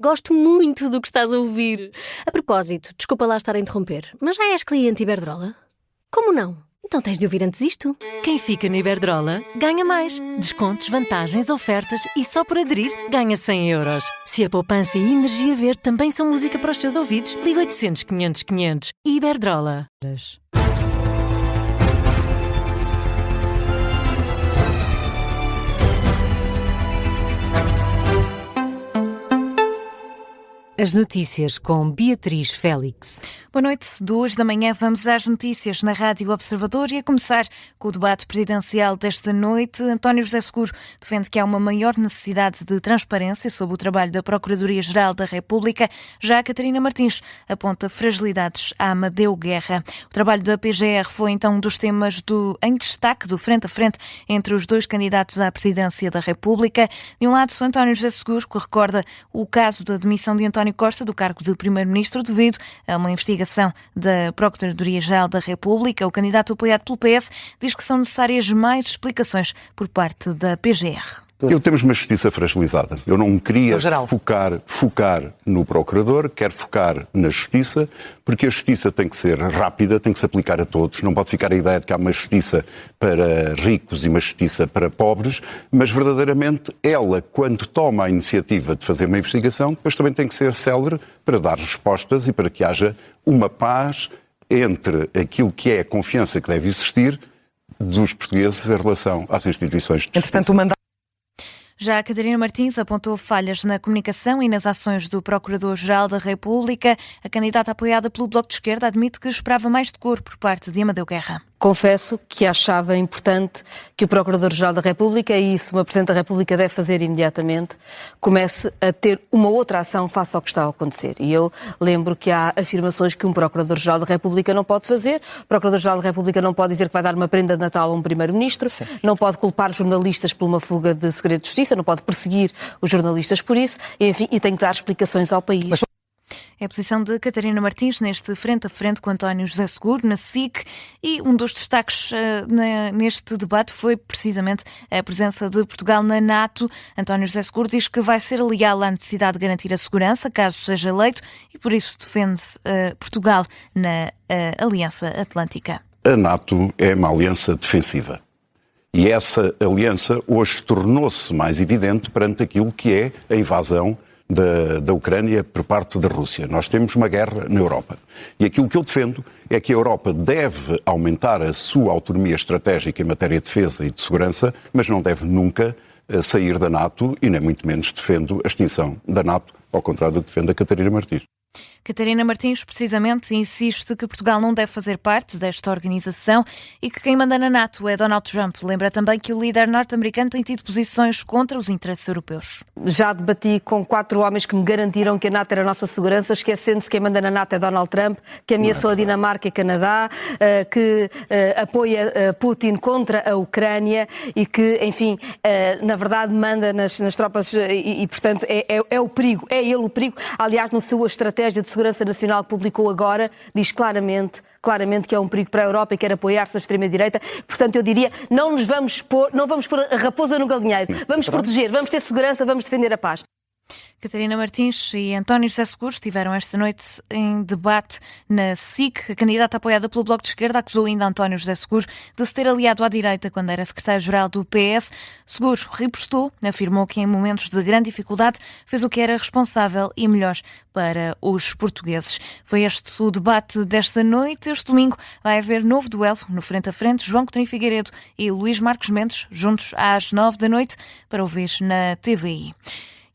Gosto muito do que estás a ouvir. A propósito, desculpa lá estar a interromper, mas já és cliente Iberdrola? Como não? Então tens de ouvir antes isto. Quem fica na Iberdrola ganha mais. Descontos, vantagens, ofertas e só por aderir ganha 100 euros. Se a poupança e a energia verde também são música para os teus ouvidos, liga 800 500 500. Iberdrola. As notícias com Beatriz Félix. Boa noite. De hoje da manhã vamos às notícias na Rádio Observador e a começar com o debate presidencial desta noite. António José Seguro defende que há uma maior necessidade de transparência sobre o trabalho da Procuradoria-Geral da República. Já a Catarina Martins aponta fragilidades a Amadeu Guerra. O trabalho da PGR foi então um dos temas em destaque do frente a frente entre os dois candidatos à presidência da República. De um lado, António José Seguro, que recorda o caso da demissão de António Costa do cargo de primeiro-ministro devido a uma investigação da Procuradoria-Geral da República. O candidato apoiado pelo PS diz que são necessárias mais explicações por parte da PGR. Temos uma justiça fragilizada. Eu não queria focar no procurador, quero focar na justiça, porque a justiça tem que ser rápida, tem que se aplicar a todos. Não pode ficar a ideia de que há uma justiça para ricos e uma justiça para pobres, mas verdadeiramente ela, quando toma a iniciativa de fazer uma investigação, depois também tem que ser célere para dar respostas e para que haja uma paz entre aquilo que é a confiança que deve existir dos portugueses em relação às instituições de justiça. Entretanto, o mandato. Já a Catarina Martins apontou falhas na comunicação e nas ações do Procurador-Geral da República. A candidata apoiada pelo Bloco de Esquerda admite que esperava mais decoro por parte de Amadeu Guerra. Confesso que achava importante que o Procurador-Geral da República, e isso uma Presidente da República deve fazer imediatamente, comece a ter uma outra ação face ao que está a acontecer. E eu lembro que há afirmações que um Procurador-Geral da República não pode fazer. O Procurador-Geral da República não pode dizer que vai dar uma prenda de Natal a um Primeiro-Ministro, não pode culpar jornalistas por uma fuga de segredo de justiça, não pode perseguir os jornalistas por isso, enfim, e tem que dar explicações ao país. É a posição de Catarina Martins neste frente a frente com António José Seguro, na SIC, e um dos destaques neste debate foi precisamente a presença de Portugal na NATO. António José Seguro diz que vai ser leal à necessidade de garantir a segurança, caso seja eleito, e por isso defende Portugal na Aliança Atlântica. A NATO é uma aliança defensiva. E essa aliança hoje tornou-se mais evidente perante aquilo que é a invasão da Ucrânia por parte da Rússia. Nós temos uma guerra na Europa. E aquilo que eu defendo é que a Europa deve aumentar a sua autonomia estratégica em matéria de defesa e de segurança, mas não deve nunca sair da NATO e nem muito menos defendo a extinção da NATO, ao contrário do que defende a Catarina Martins. Catarina Martins, precisamente, insiste que Portugal não deve fazer parte desta organização e que quem manda na NATO é Donald Trump. Lembra também que o líder norte-americano tem tido posições contra os interesses europeus. Já debati com 4 homens que me garantiram que a NATO era a nossa segurança, esquecendo-se que quem manda na NATO é Donald Trump, que ameaçou a Dinamarca e Canadá, que apoia Putin contra a Ucrânia e que, enfim, na verdade manda nas tropas e portanto, é o perigo, é ele o perigo. Aliás, na sua estratégia de Segurança Nacional que publicou agora, diz claramente que é um perigo para a Europa e quer apoiar-se à extrema-direita. Portanto, eu diria, não vamos pôr a raposa no galinheiro. Vamos proteger, vamos ter segurança, vamos defender a paz. Catarina Martins e António José Seguro estiveram esta noite em debate na SIC. A candidata apoiada pelo Bloco de Esquerda acusou ainda António José Seguro de se ter aliado à direita quando era secretário-geral do PS. Seguro repostou, afirmou que em momentos de grande dificuldade fez o que era responsável e melhor para os portugueses. Foi este o debate desta noite. Este domingo vai haver novo duelo no frente a frente. João Coutinho Figueiredo e Luís Marcos Mendes, juntos às 9 da noite, para ouvir na TVI.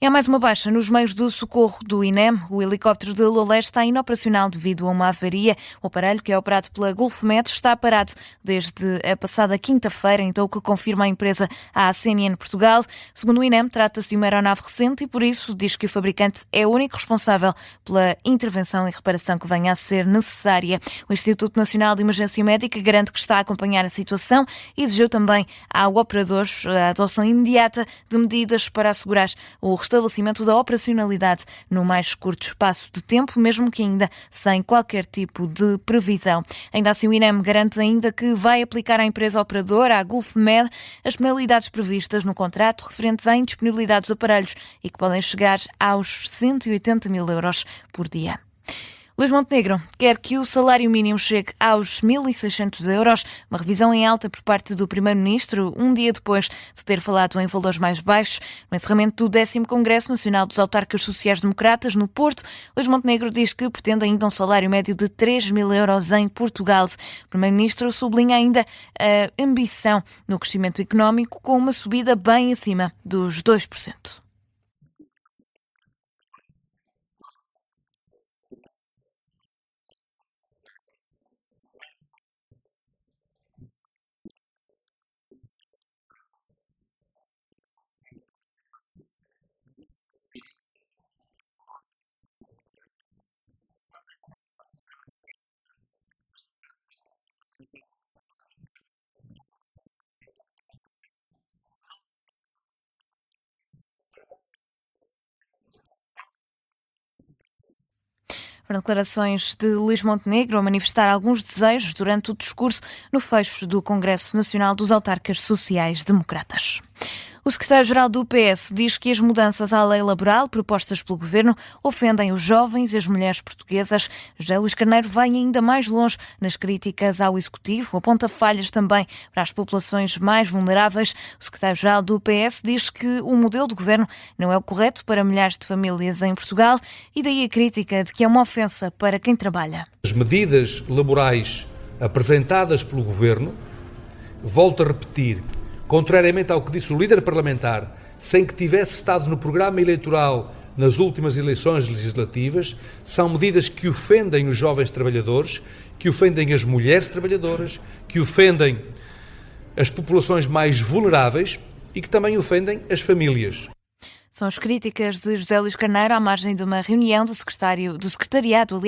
E há mais uma baixa nos meios de socorro do INEM. O helicóptero de Lolé está inoperacional devido a uma avaria. O aparelho, que é operado pela Gulfmet, está parado desde a passada quinta-feira, então o que confirma a empresa à CNN Portugal. Segundo o INEM, trata-se de uma aeronave recente e, por isso, diz que o fabricante é o único responsável pela intervenção e reparação que venha a ser necessária. O Instituto Nacional de Emergência Médica garante que está a acompanhar a situação e exigiu também ao operador a adoção imediata de medidas para assegurar o restabelecimento da operacionalidade no mais curto espaço de tempo, mesmo que ainda sem qualquer tipo de previsão. Ainda assim, o INEM garante ainda que vai aplicar à empresa operadora, a Gulfmed, as penalidades previstas no contrato referentes à indisponibilidade dos aparelhos e que podem chegar aos 180 mil euros por dia. Luís Montenegro quer que o salário mínimo chegue aos 1.600 euros, uma revisão em alta por parte do Primeiro-Ministro, um dia depois de ter falado em valores mais baixos. No encerramento do 10º Congresso Nacional dos Autarcas Sociais-Democratas, no Porto, Luís Montenegro diz que pretende ainda um salário médio de 3.000 euros em Portugal. O Primeiro-Ministro sublinha ainda a ambição no crescimento económico, com uma subida bem acima dos 2%. Foram declarações de Luís Montenegro a manifestar alguns desejos durante o discurso no fecho do Congresso Nacional dos Autarcas Sociais-Democratas. O secretário-geral do PS diz que as mudanças à lei laboral propostas pelo governo ofendem os jovens e as mulheres portuguesas. José Luís Carneiro vai ainda mais longe nas críticas ao Executivo, aponta falhas também para as populações mais vulneráveis. O secretário-geral do PS diz que o modelo de governo não é o correto para milhares de famílias em Portugal e daí a crítica de que é uma ofensa para quem trabalha. As medidas laborais apresentadas pelo governo, volto a repetir, contrariamente ao que disse o líder parlamentar, sem que tivesse estado no programa eleitoral nas últimas eleições legislativas, são medidas que ofendem os jovens trabalhadores, que ofendem as mulheres trabalhadoras, que ofendem as populações mais vulneráveis e que também ofendem as famílias. São as críticas de José Luís Carneiro à margem de uma reunião do Secretariado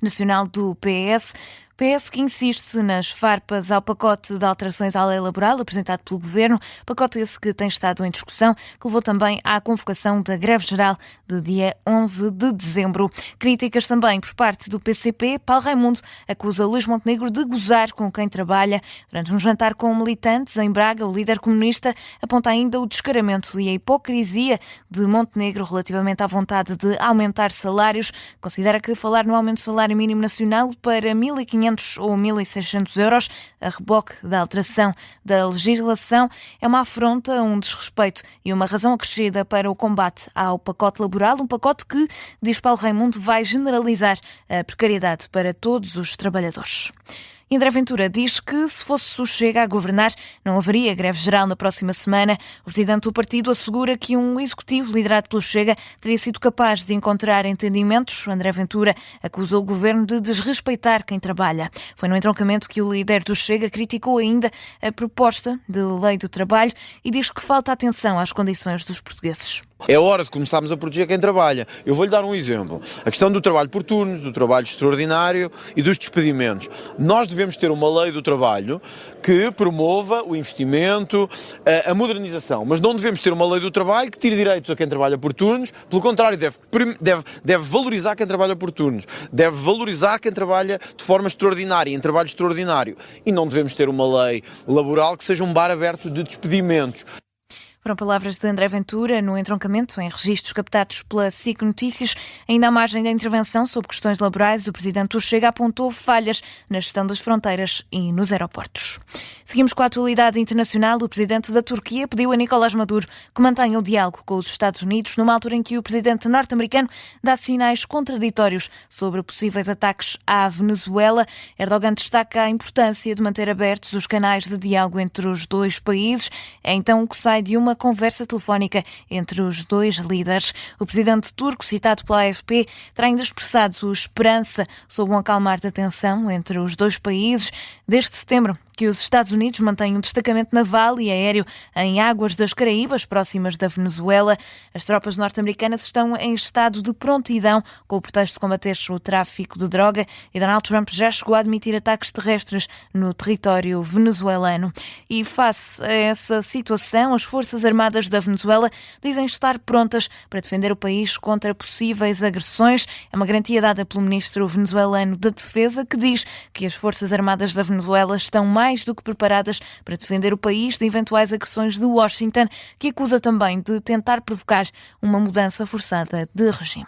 Nacional do PS. PS que insiste nas farpas ao pacote de alterações à lei laboral apresentado pelo Governo, pacote esse que tem estado em discussão, que levou também à convocação da greve geral de dia 11 de dezembro. Críticas também por parte do PCP. Paulo Raimundo acusa Luís Montenegro de gozar com quem trabalha. Durante um jantar com militantes em Braga, o líder comunista aponta ainda o descaramento e a hipocrisia de Montenegro relativamente à vontade de aumentar salários. Considera que falar no aumento do salário mínimo nacional para 1.500 ou 1.600 euros, a reboque da alteração da legislação, é uma afronta, um desrespeito e uma razão acrescida para o combate ao pacote laboral, um pacote que, diz Paulo Raimundo, vai generalizar a precariedade para todos os trabalhadores. E André Ventura diz que, se fosse o Chega a governar, não haveria greve geral na próxima semana. O presidente do partido assegura que um executivo liderado pelo Chega teria sido capaz de encontrar entendimentos. André Ventura acusou o governo de desrespeitar quem trabalha. Foi no entroncamento que o líder do Chega criticou ainda a proposta de lei do trabalho e diz que falta atenção às condições dos portugueses. É hora de começarmos a proteger quem trabalha. Eu vou-lhe dar um exemplo. A questão do trabalho por turnos, do trabalho extraordinário e dos despedimentos. Nós devemos ter uma lei do trabalho que promova o investimento, a modernização, mas não devemos ter uma lei do trabalho que tire direitos a quem trabalha por turnos. Pelo contrário, deve valorizar quem trabalha por turnos, deve valorizar quem trabalha de forma extraordinária, em trabalho extraordinário. E não devemos ter uma lei laboral que seja um bar aberto de despedimentos. Foram palavras de André Ventura no entroncamento em registros captados pela SIC Notícias. Ainda à margem da intervenção sobre questões laborais, o presidente do Chega apontou falhas na gestão das fronteiras e nos aeroportos. Seguimos com a atualidade internacional. O presidente da Turquia pediu a Nicolás Maduro que mantenha o diálogo com os Estados Unidos numa altura em que o presidente norte-americano dá sinais contraditórios sobre possíveis ataques à Venezuela. Erdogan destaca a importância de manter abertos os canais de diálogo entre os dois países. É então o que sai de uma conversa telefónica entre os dois líderes. O presidente turco, citado pela AFP, terá ainda expressado esperança sobre um acalmar da tensão entre os dois países. Desde setembro, que os Estados Unidos mantêm um destacamento naval e aéreo em águas das Caraíbas, próximas da Venezuela. As tropas norte-americanas estão em estado de prontidão com o pretexto de combater o tráfico de droga e Donald Trump já chegou a admitir ataques terrestres no território venezuelano. E face a essa situação, as Forças Armadas da Venezuela dizem estar prontas para defender o país contra possíveis agressões. É uma garantia dada pelo ministro venezuelano da Defesa, que diz que as Forças Armadas da Venezuela estão mais do que preparadas para defender o país de eventuais agressões de Washington, que acusa também de tentar provocar uma mudança forçada de regime.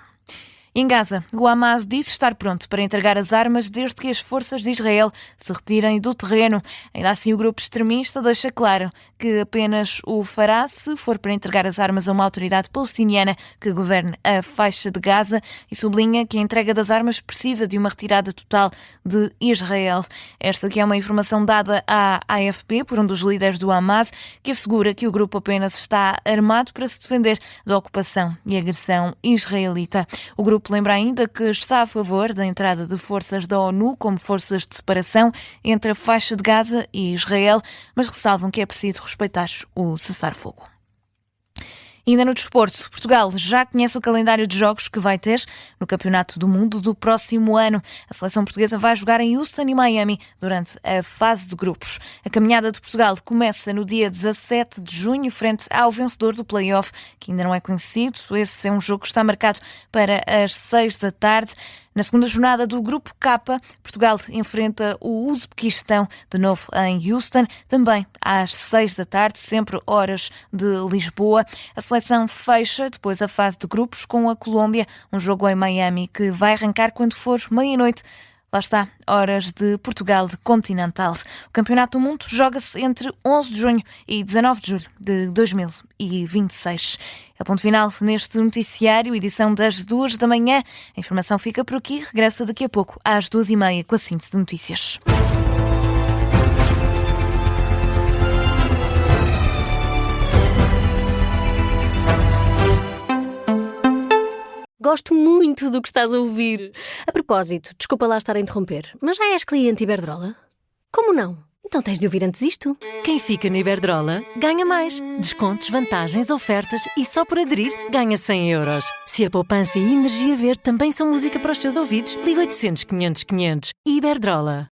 Em Gaza, o Hamas disse estar pronto para entregar as armas desde que as forças de Israel se retirem do terreno. Ainda assim, o grupo extremista deixa claro que apenas o fará se for para entregar as armas a uma autoridade palestiniana que governe a faixa de Gaza e sublinha que a entrega das armas precisa de uma retirada total de Israel. Esta aqui é uma informação dada à AFP por um dos líderes do Hamas, que assegura que o grupo apenas está armado para se defender da ocupação e agressão israelita. O grupo lembra ainda que está a favor da entrada de forças da ONU como forças de separação entre a faixa de Gaza e Israel, mas ressalvam que é preciso respeitar o cessar-fogo. Ainda no desporto, Portugal já conhece o calendário de jogos que vai ter no Campeonato do Mundo do próximo ano. A seleção portuguesa vai jogar em Houston e Miami durante a fase de grupos. A caminhada de Portugal começa no dia 17 de junho, frente ao vencedor do play-off, que ainda não é conhecido. Esse é um jogo que está marcado para as 6 da tarde. Na segunda jornada do Grupo K, Portugal enfrenta o Uzbequistão, de novo em Houston, também às 6 da tarde, sempre horas de Lisboa. A seleção fecha depois a fase de grupos com a Colômbia, um jogo em Miami que vai arrancar quando for meia-noite. Lá está, horas de Portugal de Continental. O Campeonato do Mundo joga-se entre 11 de junho e 19 de julho de 2026. É o ponto final neste noticiário, edição das 2 da manhã. A informação fica por aqui, regressa daqui a pouco às 2h30 com a síntese de notícias. Gosto muito do que estás a ouvir. A propósito, desculpa lá estar a interromper, mas já és cliente Iberdrola? Como não? Então tens de ouvir antes isto. Quem fica na Iberdrola ganha mais. Descontos, vantagens, ofertas e só por aderir ganha 100 euros. Se a poupança e a energia verde também são música para os teus ouvidos, liga 800 500 500. Iberdrola.